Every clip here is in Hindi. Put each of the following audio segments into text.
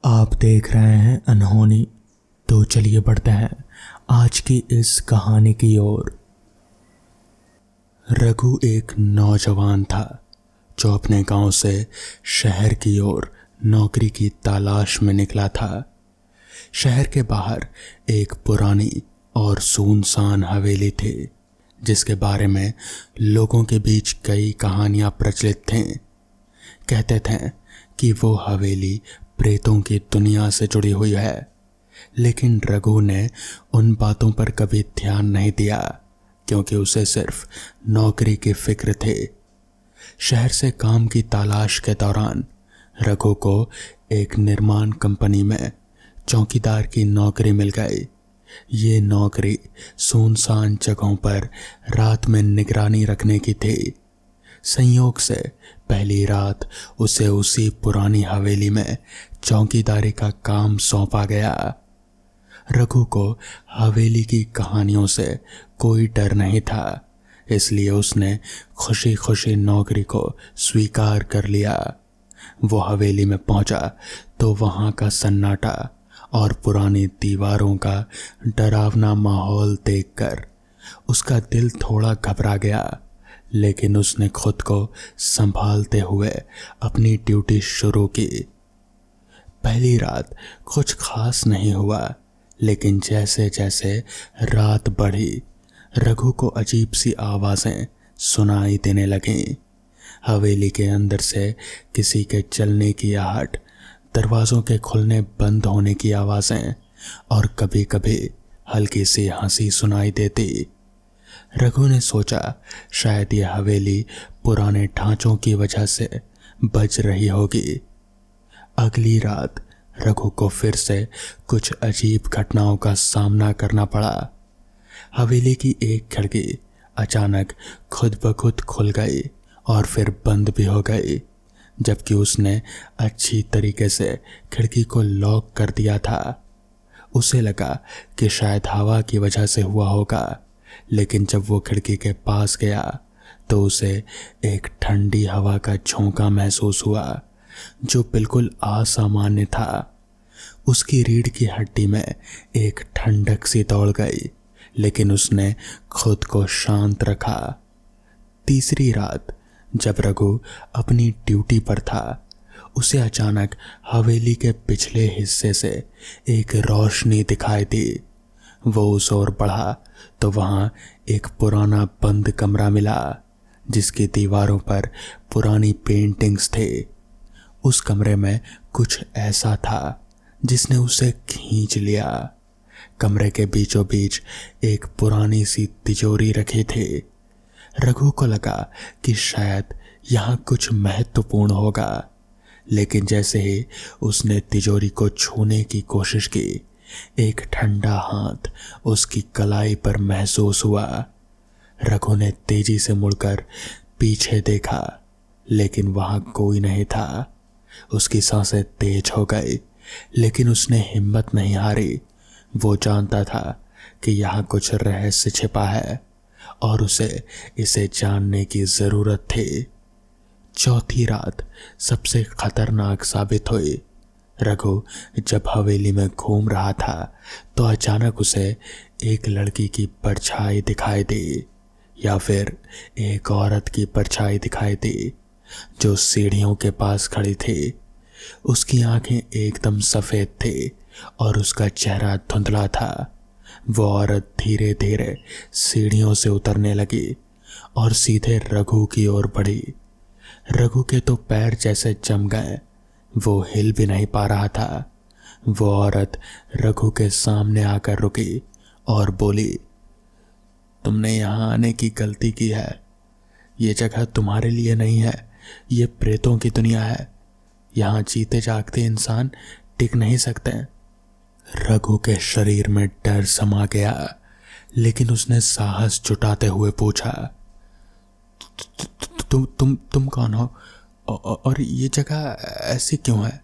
आप देख रहे हैं अनहोनी। तो चलिए बढ़ते हैं आज की इस कहानी की ओर। रघु एक नौजवान था जो अपने गांव से शहर की ओर नौकरी की तलाश में निकला था। शहर के बाहर एक पुरानी और सुनसान हवेली थी जिसके बारे में लोगों के बीच कई कहानियां प्रचलित थीं। कहते थे कि वो हवेली प्रेतों की दुनिया से जुड़ी हुई है, लेकिन रघु ने उन बातों पर कभी ध्यान नहीं दिया क्योंकि उसे सिर्फ नौकरी की फिक्र थी। शहर से काम की तलाश के दौरान रघु को एक निर्माण कंपनी में चौकीदार की नौकरी मिल गई। ये नौकरी सुनसान जगहों पर रात में निगरानी रखने की थी। संयोग से पहली रात उसे उसी पुरानी हवेली में चौकीदारी का काम सौंपा गया। रघु को हवेली की कहानियों से कोई डर नहीं था, इसलिए उसने खुशी खुशी नौकरी को स्वीकार कर लिया। वो हवेली में पहुंचा तो वहां का सन्नाटा और पुरानी दीवारों का डरावना माहौल देखकर उसका दिल थोड़ा घबरा गया, लेकिन उसने खुद को संभालते हुए अपनी ड्यूटी शुरू की। पहली रात कुछ खास नहीं हुआ, लेकिन जैसे जैसे रात बढ़ी रघु को अजीब सी आवाज़ें सुनाई देने लगीं। हवेली के अंदर से किसी के चलने की आहट, दरवाज़ों के खुलने बंद होने की आवाज़ें और कभी कभी हल्की सी हंसी सुनाई देती। रघु ने सोचा शायद ये हवेली पुराने ढांचों की वजह से बज रही होगी। अगली रात रघु को फिर से कुछ अजीब घटनाओं का सामना करना पड़ा। हवेली की एक खिड़की अचानक खुद ब खुद खुल गई और फिर बंद भी हो गई, जबकि उसने अच्छी तरीके से खिड़की को लॉक कर दिया था। उसे लगा कि शायद हवा की वजह से हुआ होगा, लेकिन जब वो खिड़की के पास गया तो उसे एक ठंडी हवा का झोंका महसूस हुआ जो बिल्कुल असामान्य था। उसकी रीढ़ की हड्डी में एक ठंडक सी दौड़ गई, लेकिन उसने खुद को शांत रखा। तीसरी रात जब रघु अपनी ड्यूटी पर था, उसे अचानक हवेली के पिछले हिस्से से एक रोशनी दिखाई दी। वो उस ओर बढ़ा तो वहां एक पुराना बंद कमरा मिला जिसकी दीवारों पर पुरानी पेंटिंग्स थे। उस कमरे में कुछ ऐसा था जिसने उसे खींच लिया। कमरे के बीचों बीच एक पुरानी सी तिजोरी रखी थी। रघु को लगा कि शायद यहाँ कुछ महत्वपूर्ण होगा, लेकिन जैसे ही उसने तिजोरी को छूने की कोशिश की, एक ठंडा हाथ उसकी कलाई पर महसूस हुआ। रघु ने तेजी से मुड़कर पीछे देखा, लेकिन वहां कोई नहीं था। उसकी सांसें तेज हो गई, लेकिन उसने हिम्मत नहीं हारी। वो जानता था कि यहाँ कुछ रहस्य छिपा है और उसे इसे जानने की जरूरत थी। चौथी रात सबसे खतरनाक साबित हुई। रघु जब हवेली में घूम रहा था तो अचानक उसे एक लड़की की परछाई दिखाई दी, या फिर एक औरत की परछाई दिखाई दी जो सीढ़ियों के पास खड़ी थी। उसकी आंखें एकदम सफेद थी और उसका चेहरा धुंधला था। वो औरत धीरे धीरे सीढ़ियों से उतरने लगी और सीधे रघु की ओर बढ़ी। रघु के तो पैर जैसे जम गए, वो हिल भी नहीं पा रहा था। वो औरत रघु के सामने आकर रुकी और बोली, तुमने यहाँ आने की गलती की है। ये जगह तुम्हारे लिए नहीं है, ये प्रेतों की दुनिया है। यहाँ जीते जागते इंसान टिक नहीं सकते। रघु के शरीर में डर समा गया, लेकिन उसने साहस जुटाते हुए पूछा, तुम कौन हो और ये जगह ऐसी क्यों है?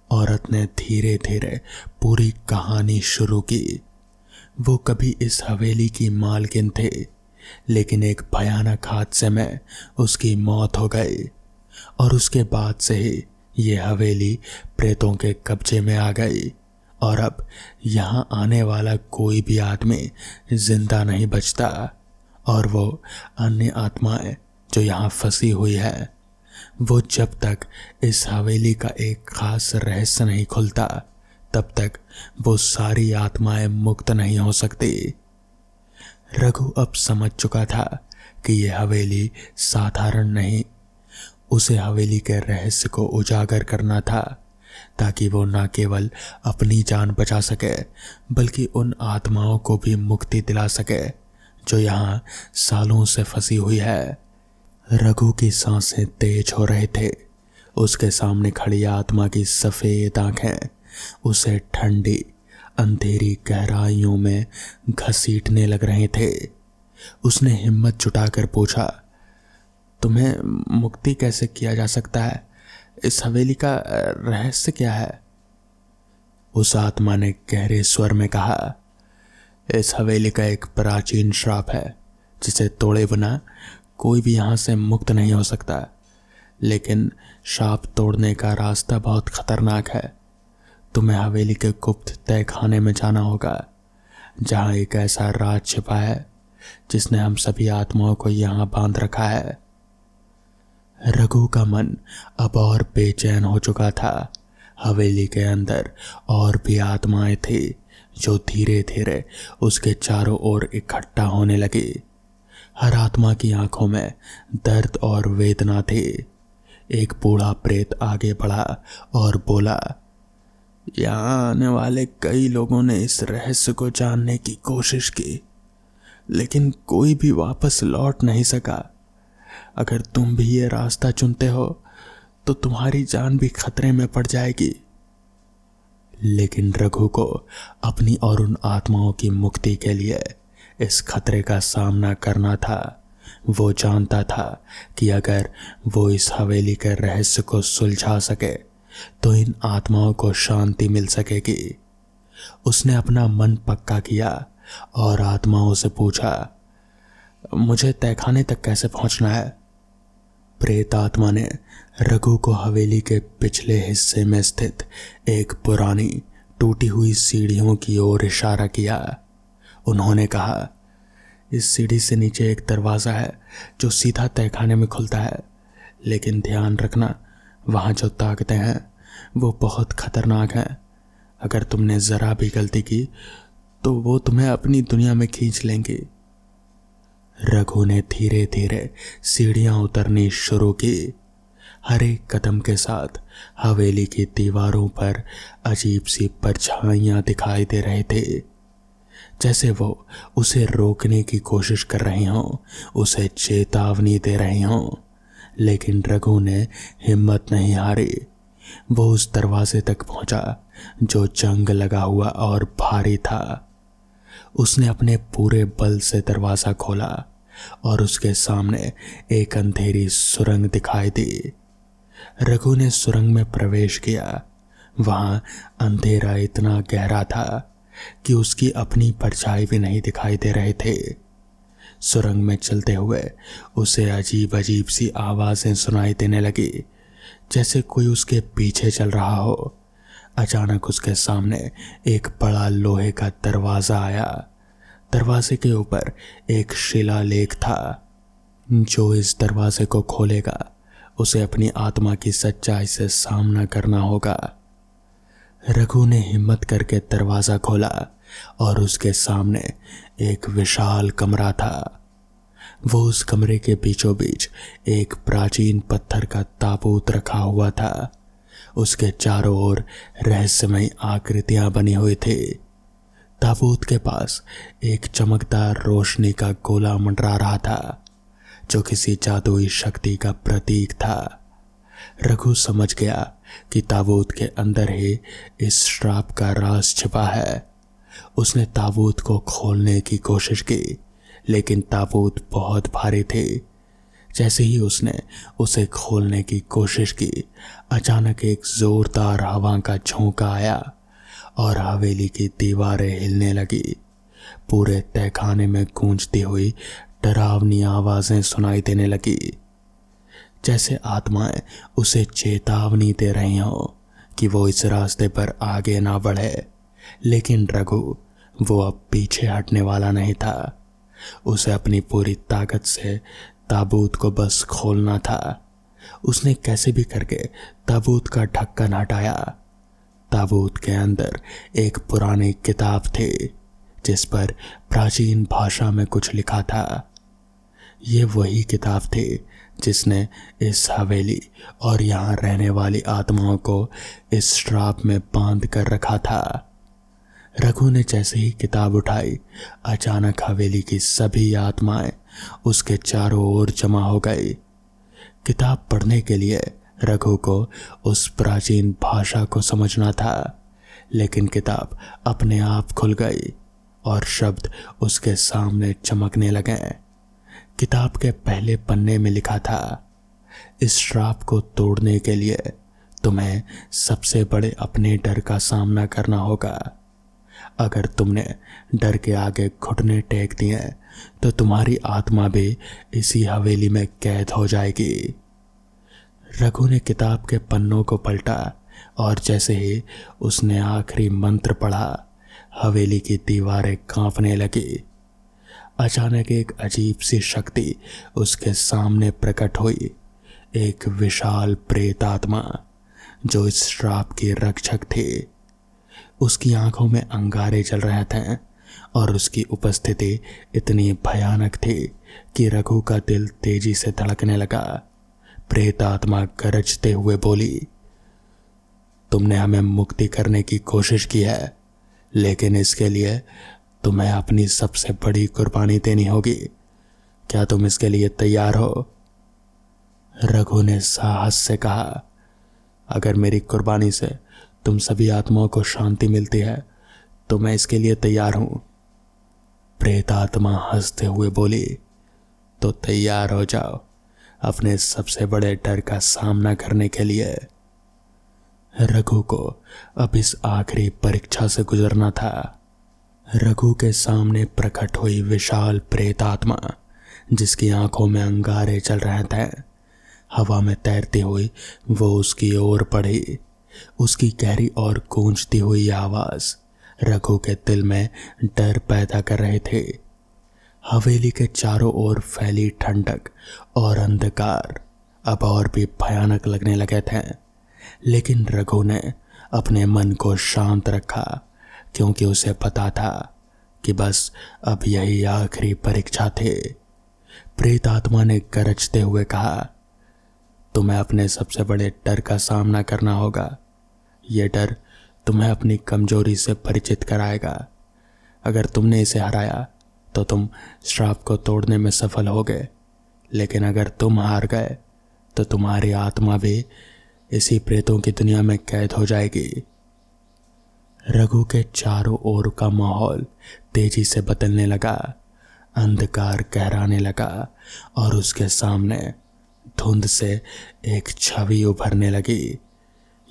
औरत ने धीरे धीरे पूरी कहानी शुरू की। वो कभी इस हवेली की मालकिन थे, लेकिन एक भयानक हादसे में उसकी मौत हो गई और उसके बाद से ही ये हवेली प्रेतों के कब्जे में आ गई और अब यहाँ आने वाला कोई भी आदमी जिंदा नहीं बचता। और वो अन्य आत्माएं जो यहाँ फंसी हुई है, वो जब तक इस हवेली का एक खास रहस्य नहीं खुलता तब तक वो सारी आत्माएं मुक्त नहीं हो सकती। रघु अब समझ चुका था कि यह हवेली साधारण नहीं, उसे हवेली के रहस्य को उजागर करना था ताकि वो न केवल अपनी जान बचा सके बल्कि उन आत्माओं को भी मुक्ति दिला सके जो यहाँ सालों से फंसी हुई है। रघु की सांसें तेज हो रहे थे। उसके सामने खड़ी आत्मा की सफेद आंखें उसे ठंडी अंधेरी गहराइयों में घसीटने लग रहे थे। उसने हिम्मत जुटाकर पूछा, तुम्हें मुक्ति कैसे किया जा सकता है? इस हवेली का रहस्य क्या है? उस आत्मा ने गहरे स्वर में कहा, इस हवेली का एक प्राचीन श्राप है जिसे तोड़े बिना कोई भी यहाँ से मुक्त नहीं हो सकता। लेकिन श्राप तोड़ने का रास्ता बहुत खतरनाक है। तुम्हें हवेली के गुप्त तहखाने में जाना होगा जहाँ एक ऐसा राज छिपा है जिसने हम सभी आत्माओं को यहाँ बांध रखा है। रघु का मन अब और बेचैन हो चुका था। हवेली के अंदर और भी आत्माएं थी जो धीरे धीरे उसके चारों ओर इकट्ठा होने लगी। हर आत्मा की आंखों में दर्द और वेदना थी। एक बूढ़ा प्रेत आगे बढ़ा और बोला, यहाँ आने वाले कई लोगों ने इस रहस्य को जानने की कोशिश की लेकिन कोई भी वापस लौट नहीं सका। अगर तुम भी ये रास्ता चुनते हो तो तुम्हारी जान भी खतरे में पड़ जाएगी। लेकिन रघु को अपनी और उन आत्माओं की मुक्ति के लिए इस खतरे का सामना करना था। वो जानता था कि अगर वो इस हवेली के रहस्य को सुलझा सके तो इन आत्माओं को शांति मिल सकेगी। उसने अपना मन पक्का किया और आत्माओं से पूछा, मुझे तहखाने तक कैसे पहुंचना है? प्रेत आत्मा ने रघु को हवेली के पिछले हिस्से में स्थित एक पुरानी टूटी हुई सीढ़ियों की ओर इशारा किया। उन्होंने कहा, इस सीढ़ी से नीचे एक दरवाज़ा है जो सीधा तहखाने में खुलता है, लेकिन ध्यान रखना वहाँ जो ताकतें हैं वो बहुत खतरनाक हैं। अगर तुमने ज़रा भी गलती की तो वो तुम्हें अपनी दुनिया में खींच लेंगी। रघु ने धीरे धीरे सीढ़ियाँ उतरनी शुरू की। हर एक कदम के साथ हवेली की दीवारों पर अजीब सी परछाइयाँ दिखाई दे रहे थे, जैसे वो उसे रोकने की कोशिश कर रही हों, उसे चेतावनी दे रही हों। लेकिन रघु ने हिम्मत नहीं हारी। वो उस दरवाजे तक पहुंचा जो जंग लगा हुआ और भारी था। उसने अपने पूरे बल से दरवाज़ा खोला और उसके सामने एक अंधेरी सुरंग दिखाई दी। रघु ने सुरंग में प्रवेश किया। वहाँ अंधेरा इतना गहरा था कि उसकी अपनी परछाई भी नहीं दिखाई दे रहे थे। सुरंग में चलते हुए उसे अजीब अजीब सी आवाज़ें सुनाई देने लगी, जैसे कोई उसके पीछे चल रहा हो। अचानक उसके सामने एक बड़ा लोहे का दरवाज़ा आया। दरवाजे के ऊपर एक शिलालेख था, जो इस दरवाजे को खोलेगा उसे अपनी आत्मा की सच्चाई से सामना करना होगा। रघु ने हिम्मत करके दरवाज़ा खोला और उसके सामने एक विशाल कमरा था। वो उस कमरे के बीचों बीच एक प्राचीन पत्थर का ताबूत रखा हुआ था। उसके चारों ओर रहस्यमय आकृतियां बनी हुई थी। ताबूत के पास एक चमकदार रोशनी का गोला मंडरा रहा था, जो किसी जादुई शक्ति का प्रतीक था। रघु समझ गया कि ताबूत के अंदर ही इस श्राप का राज छिपा है। उसने ताबूत को खोलने की कोशिश की, लेकिन ताबूत बहुत भारी थी। जैसे ही उसने उसे खोलने की कोशिश की, अचानक एक जोरदार हवा का झोंका आया और हवेली की दीवारें हिलने लगी। पूरे तहखाने में गूंजती हुई डरावनी आवाज़ें सुनाई देने लगी। जैसे आत्माएं उसे चेतावनी दे रही हों कि वो इस रास्ते पर आगे ना बढ़े। लेकिन रघु वो अब पीछे हटने वाला नहीं था। उसे अपनी पूरी ताकत से ताबूत को बस खोलना था। उसने कैसे भी करके ताबूत का ढक्कन हटाया। ताबूत के अंदर एक पुरानी किताब थी जिस पर प्राचीन भाषा में कुछ लिखा था। ये वही किताब थी जिसने इस हवेली और यहाँ रहने वाली आत्माओं को इस श्राप में बांध कर रखा था। रघु ने जैसे ही किताब उठाई, अचानक हवेली की सभी आत्माएं उसके चारों ओर जमा हो गई। किताब पढ़ने के लिए रघु को उस प्राचीन भाषा को समझना था, लेकिन किताब अपने आप खुल गई और शब्द उसके सामने चमकने लगे। किताब के पहले पन्ने में लिखा था, इस श्राप को तोड़ने के लिए तुम्हें सबसे बड़े अपने डर का सामना करना होगा। अगर तुमने डर के आगे घुटने टेक दिए तो तुम्हारी आत्मा भी इसी हवेली में कैद हो जाएगी। रघु ने किताब के पन्नों को पलटा और जैसे ही उसने आखिरी मंत्र पढ़ा, हवेली की दीवारें कांपने लगी। अचानक एक अजीब सी शक्ति उसके सामने प्रकट हुई। एक विशाल प्रेत आत्मा जो इस श्राप की रक्षक थी। उसकी आंखों में अंगारे जल रहे थे और उसकी उपस्थिति इतनी भयानक थी कि रघु का दिल तेजी से धड़कने लगा। प्रेत आत्मा गरजते हुए बोली, तुमने हमें मुक्ति करने की कोशिश की है, लेकिन इसके लिए तुम्हें अपनी सबसे बड़ी कुर्बानी देनी होगी। क्या तुम इसके लिए तैयार हो? रघु ने साहस से कहा, अगर मेरी कुर्बानी से तुम सभी आत्माओं को शांति मिलती है तो मैं इसके लिए तैयार हूं। प्रेत आत्मा हंसते हुए बोली, तो तैयार हो जाओ अपने सबसे बड़े डर का सामना करने के लिए। रघु को अब इस आखिरी परीक्षा से गुजरना था। रघु के सामने प्रकट हुई विशाल प्रेत आत्मा जिसकी आंखों में अंगारे चल रहे थे, हवा में तैरती हुई वो उसकी ओर बढ़ी। उसकी गहरी और गूंजती हुई आवाज रघु के दिल में डर पैदा कर रहे थे। हवेली के चारों ओर फैली ठंडक और अंधकार अब और भी भयानक लगने लगे थे, लेकिन रघु ने अपने मन को शांत रखा क्योंकि उसे पता था कि बस अब यही आखिरी परीक्षा थी। प्रेत आत्मा ने गरजते हुए कहा, तुम्हें अपने सबसे बड़े डर का सामना करना होगा। यह डर तुम्हें अपनी कमजोरी से परिचित कराएगा। अगर तुमने इसे हराया तो तुम श्राप को तोड़ने में सफल होगे, लेकिन अगर तुम हार गए तो तुम्हारी आत्मा भी इसी प्रेतों की दुनिया में कैद हो जाएगी। रघु के चारों ओर का माहौल तेजी से बदलने लगा। अंधकार गहराने लगा और उसके सामने धुंध से एक छवि उभरने लगी।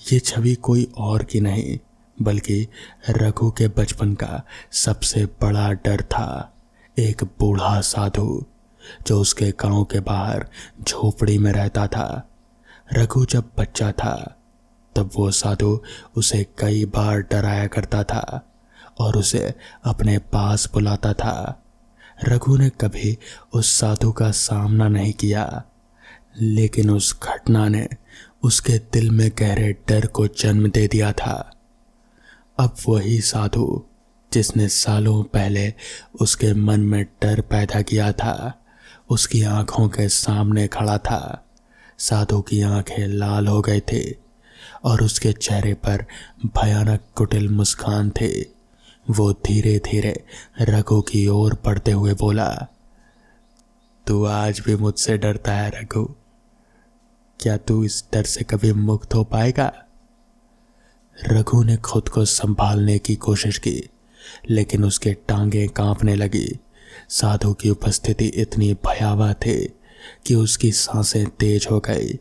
ये छवि कोई और की नहीं बल्कि रघु के बचपन का सबसे बड़ा डर था। एक बूढ़ा साधु जो उसके गांव के बाहर झोपड़ी में रहता था। रघु जब बच्चा था तब वो साधु उसे कई बार डराया करता था और उसे अपने पास बुलाता था। रघु ने कभी उस साधु का सामना नहीं किया, लेकिन उस घटना ने उसके दिल में गहरे डर को जन्म दे दिया था। अब वही साधु जिसने सालों पहले उसके मन में डर पैदा किया था, उसकी आंखों के सामने खड़ा था। साधु की आंखें लाल हो गई थी और उसके चेहरे पर भयानक कुटिल मुस्कान थी। वो धीरे धीरे रघु की ओर बढ़ते हुए बोला, तू आज भी मुझसे डरता है रघु? क्या तू इस डर से कभी मुक्त हो पाएगा? रघु ने खुद को संभालने की कोशिश की, लेकिन उसके टांगें कांपने लगी। साधु की उपस्थिति इतनी भयावह थी कि उसकी सांसें तेज हो गई।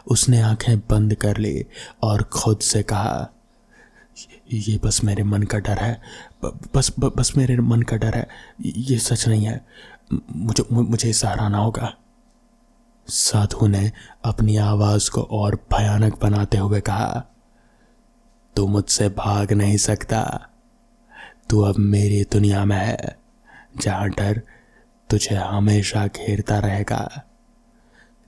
उसने आंखें बंद कर ली और खुद से कहा, ये बस मेरे मन का डर है, बस मेरे मन का डर है, ये सच नहीं है। मुझे इसे हराना होगा। साधु ने अपनी आवाज को और भयानक बनाते हुए कहा, तू मुझसे भाग नहीं सकता। तू अब मेरी दुनिया में है, जहां डर तुझे हमेशा घेरता रहेगा।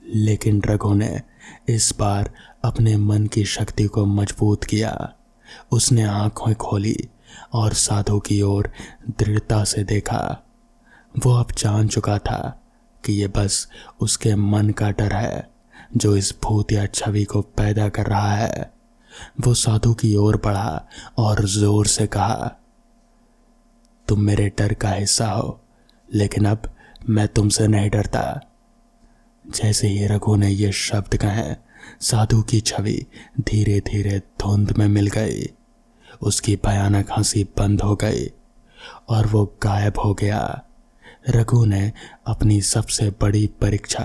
लेकिन रघु ने इस बार अपने मन की शक्ति को मजबूत किया। उसने आंखें खोली और साधु की ओर दृढ़ता से देखा। वो अब जान चुका था कि ये बस उसके मन का डर है जो इस भूत या छवि को पैदा कर रहा है। वो साधु की ओर बढ़ा और जोर से कहा, तुम मेरे डर का हिस्सा हो, लेकिन अब मैं तुमसे नहीं डरता। जैसे ही रघु ने ये शब्द कहे, साधु की छवि धीरे धीरे धुंध में मिल गई। उसकी भयानक हंसी बंद हो गई और वो गायब हो गया। रघु ने अपनी सबसे बड़ी परीक्षा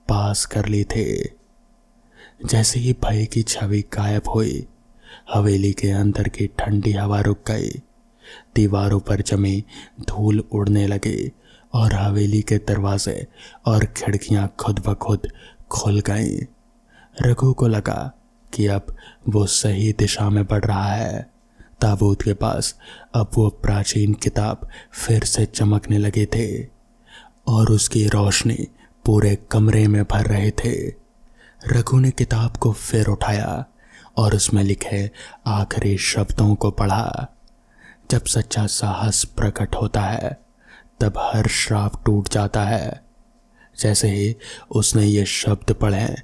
पास कर ली थी। जैसे ही भय की छवि गायब हुई, हवेली के अंदर की ठंडी हवा रुक गई। दीवारों पर जमी धूल उड़ने लगी और हवेली के दरवाजे और खिड़कियां खुद ब खुद खुल गईं। रघु को लगा कि अब वो सही दिशा में बढ़ रहा है। ताबूत के पास अब वो प्राचीन किताब फिर से चमकने लगे थे और उसकी रोशनी पूरे कमरे में भर रहे थे। रघु ने किताब को फिर उठाया और उसमें लिखे आखिरी शब्दों को पढ़ा। जब सच्चा साहस प्रकट होता है, तब हर श्राप टूट जाता है। जैसे ही उसने ये शब्द पढ़े,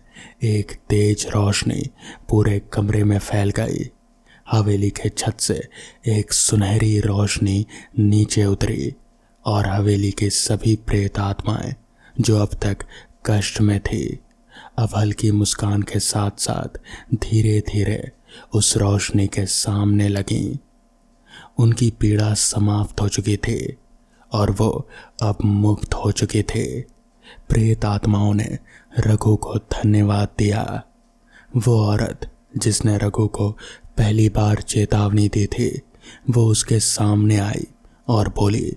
एक तेज रोशनी पूरे कमरे में फैल गई। हवेली के छत से एक सुनहरी रोशनी नीचे उतरी और हवेली की सभी प्रेत आत्माएं जो अब तक कष्ट में थी, अब हल्की मुस्कान के साथ साथ धीरे धीरे उस रोशनी के सामने लगीं। उनकी पीड़ा समाप्त हो चुकी थी और वो अब मुक्त हो चुके थे। प्रेत आत्माओं ने रघु को धन्यवाद दिया। वो औरत जिसने रघु को पहली बार चेतावनी दी थी, वो उसके सामने आई और बोली,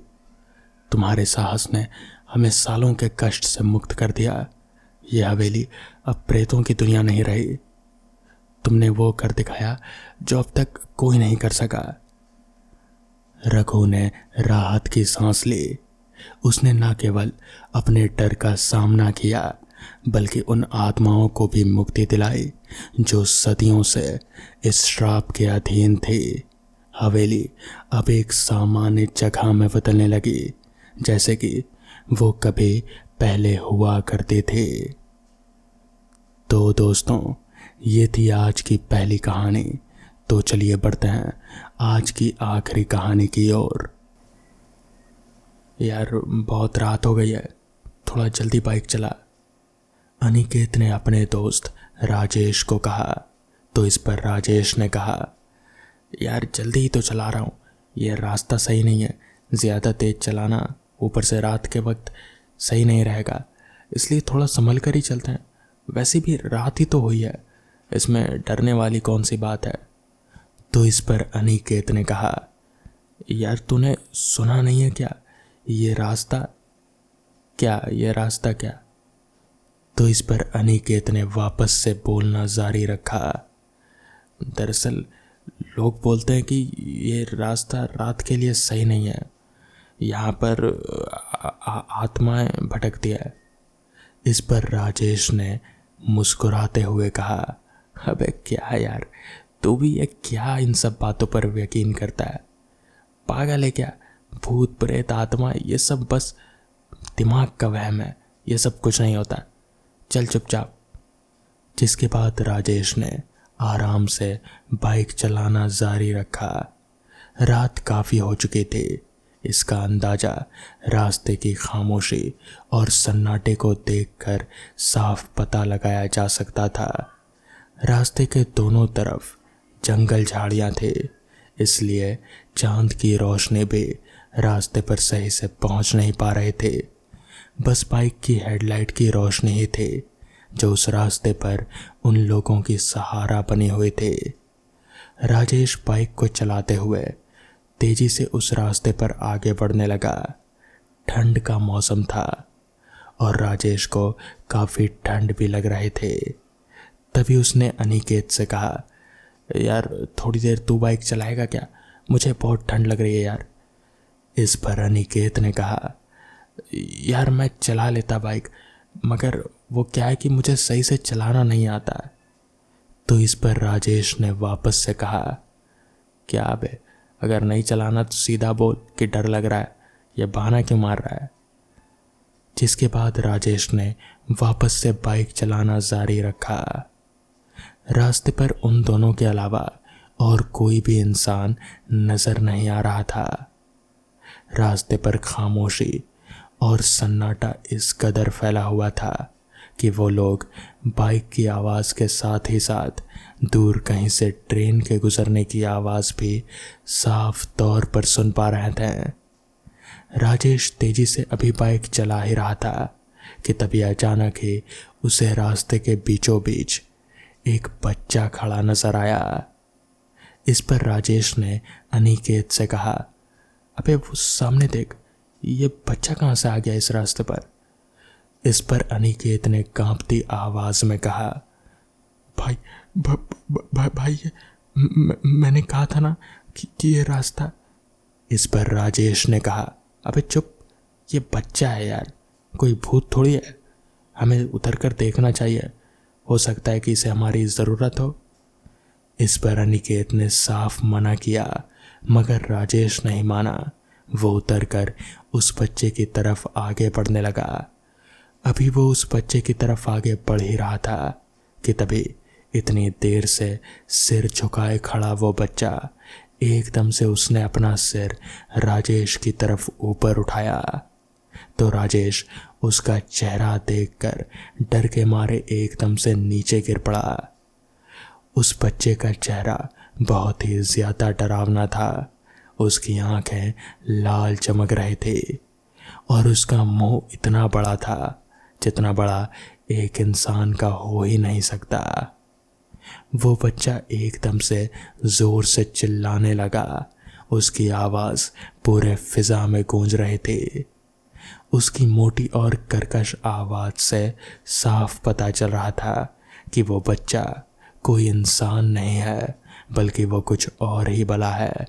तुम्हारे साहस ने हमें सालों के कष्ट से मुक्त कर दिया। यह हवेली अब प्रेतों की दुनिया नहीं रही। तुमने वो कर दिखाया जो अब तक कोई नहीं कर सका। रघु ने राहत की सांस ली। उसने न केवल अपने डर का सामना किया, बल्कि उन आत्माओं को भी मुक्ति दिलाई जो सदियों से इस श्राप के अधीन थी। हवेली अब एक सामान्य जगह में बदलने लगी, जैसे कि वो कभी पहले हुआ करती थी। तो दोस्तों, ये थी आज की पहली कहानी। तो चलिए बढ़ते हैं आज की आखिरी कहानी की ओर। यार बहुत रात हो गई है, थोड़ा जल्दी बाइक चला। अनिकेत ने अपने दोस्त राजेश को कहा, तो इस पर राजेश ने कहा, यार जल्दी ही तो चला रहा हूँ, ये रास्ता सही नहीं है, ज़्यादा तेज चलाना ऊपर से रात के वक्त सही नहीं रहेगा, इसलिए थोड़ा संभल कर ही चलते हैं। वैसे भी रात ही तो हुई है, इसमें डरने वाली कौन सी बात है। तो इस पर अनिकेत ने कहा, यार तूने सुना नहीं है क्या, ये रास्ता क्या। तो इस पर अनिकेत ने वापस से बोलना जारी रखा, दरअसल लोग बोलते हैं कि ये रास्ता रात के लिए सही नहीं है, यहाँ पर आत्माएं भटकती है। इस पर राजेश ने मुस्कुराते हुए कहा, अबे क्या यार, तू भी ये क्या इन सब बातों पर यकीन करता है, पागल है क्या। भूत प्रेत आत्मा ये सब बस दिमाग का वहम है, ये सब कुछ नहीं होता, चल चुपचाप। जिसके बाद राजेश ने आराम से बाइक चलाना जारी रखा। रात काफ़ी हो चुकी थी, इसका अंदाज़ा रास्ते की खामोशी और सन्नाटे को देखकर साफ पता लगाया जा सकता था। रास्ते के दोनों तरफ जंगल झाड़ियाँ थे, इसलिए चांद की रोशनी भी रास्ते पर सही से पहुंच नहीं पा रहे थे। बस बाइक की हेडलाइट की रोशनी ही थी जो उस रास्ते पर उन लोगों की सहारा बनी हुई थी। राजेश बाइक को चलाते हुए तेजी से उस रास्ते पर आगे बढ़ने लगा। ठंड का मौसम था और राजेश को काफ़ी ठंड भी लग रहे थे। तभी उसने अनिकेत से कहा, यार थोड़ी देर तू बाइक चलाएगा क्या? मुझे बहुत ठंड लग रही है यार। इस पर अनिकेत ने कहा, यार मैं चला लेता बाइक, मगर वो क्या है कि मुझे सही से चलाना नहीं आता है। तो इस पर राजेश ने वापस से कहा, क्या बे, अगर नहीं चलाना तो सीधा बोल कि डर लग रहा है, ये बहाना क्यों मार रहा है। जिसके बाद राजेश ने वापस से बाइक चलाना जारी रखा। रास्ते पर उन दोनों के अलावा और कोई भी इंसान नजर नहीं आ रहा था। रास्ते पर खामोशी और सन्नाटा इस कदर फैला हुआ था कि वो लोग बाइक की आवाज़ के साथ ही साथ दूर कहीं से ट्रेन के गुजरने की आवाज़ भी साफ तौर पर सुन पा रहे थे। राजेश तेजी से अभी बाइक चला ही रहा था कि तभी अचानक ही उसे रास्ते के बीचों बीच एक बच्चा खड़ा नजर आया। इस पर राजेश ने अनिकेत से कहा, अबे वो सामने देख, ये बच्चा कहाँ से आ गया इस रास्ते पर। इस पर अनिकेत ने कांपती आवाज में कहा, भाई भाई मैंने कहा था ना कि ये रास्ता। इस पर राजेश ने कहा, अबे चुप, ये बच्चा है यार, कोई भूत थोड़ी है, हमें उतर कर देखना चाहिए, हो सकता है कि इसे हमारी ज़रूरत हो। इस पर अनिकेत ने साफ मना किया, मगर राजेश नहीं माना। वो उतरकर उस बच्चे की तरफ आगे बढ़ने लगा। अभी वो उस बच्चे की तरफ आगे बढ़ ही रहा था कि तभी इतनी देर से सिर झुकाए खड़ा वो बच्चा एकदम से उसने अपना सिर राजेश की तरफ ऊपर उठाया। तो राजेश उसका चेहरा देखकर डर के मारे एकदम से नीचे गिर पड़ा। उस बच्चे का चेहरा बहुत ही ज्यादा डरावना था। उसकी आंखें लाल चमक रहे थे और उसका मुंह इतना बड़ा था जितना बड़ा एक इंसान का हो ही नहीं सकता। वो बच्चा एकदम से जोर से चिल्लाने लगा। उसकी आवाज पूरे फिजा में गूंज रहे थे। उसकी मोटी और कर्कश आवाज से साफ पता चल रहा था कि वो बच्चा कोई इंसान नहीं है, बल्कि वो कुछ और ही भला है।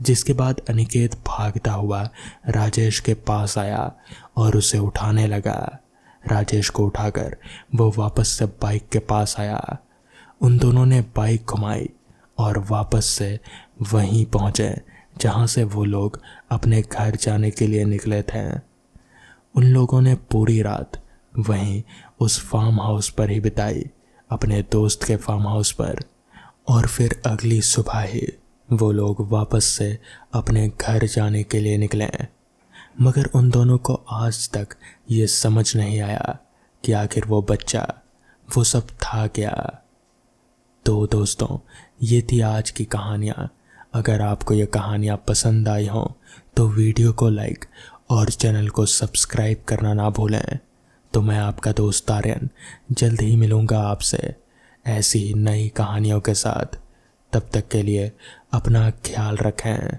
जिसके बाद अनिकेत भागता हुआ राजेश के पास आया और उसे उठाने लगा। राजेश को उठाकर वो वापस से बाइक के पास आया। उन दोनों ने बाइक घुमाई और वापस से वहीं पहुंचे जहां से वो लोग अपने घर जाने के लिए निकले थे। उन लोगों ने पूरी रात वहीं उस फार्म हाउस पर ही बिताई, अपने दोस्त के फार्म हाउस पर। और फिर अगली सुबह ही वो लोग वापस से अपने घर जाने के लिए निकले। मगर उन दोनों को आज तक ये समझ नहीं आया कि आखिर वो बच्चा, वो सब था क्या। तो दोस्तों, ये थी आज की कहानियाँ। अगर आपको ये कहानियाँ पसंद आई हों तो वीडियो को लाइक और चैनल को सब्सक्राइब करना ना भूलें। तो मैं आपका दोस्त आर्यन जल्द ही मिलूँगा आपसे ऐसी ही नई कहानियों के साथ। तब तक के लिए अपना ख्याल रखें।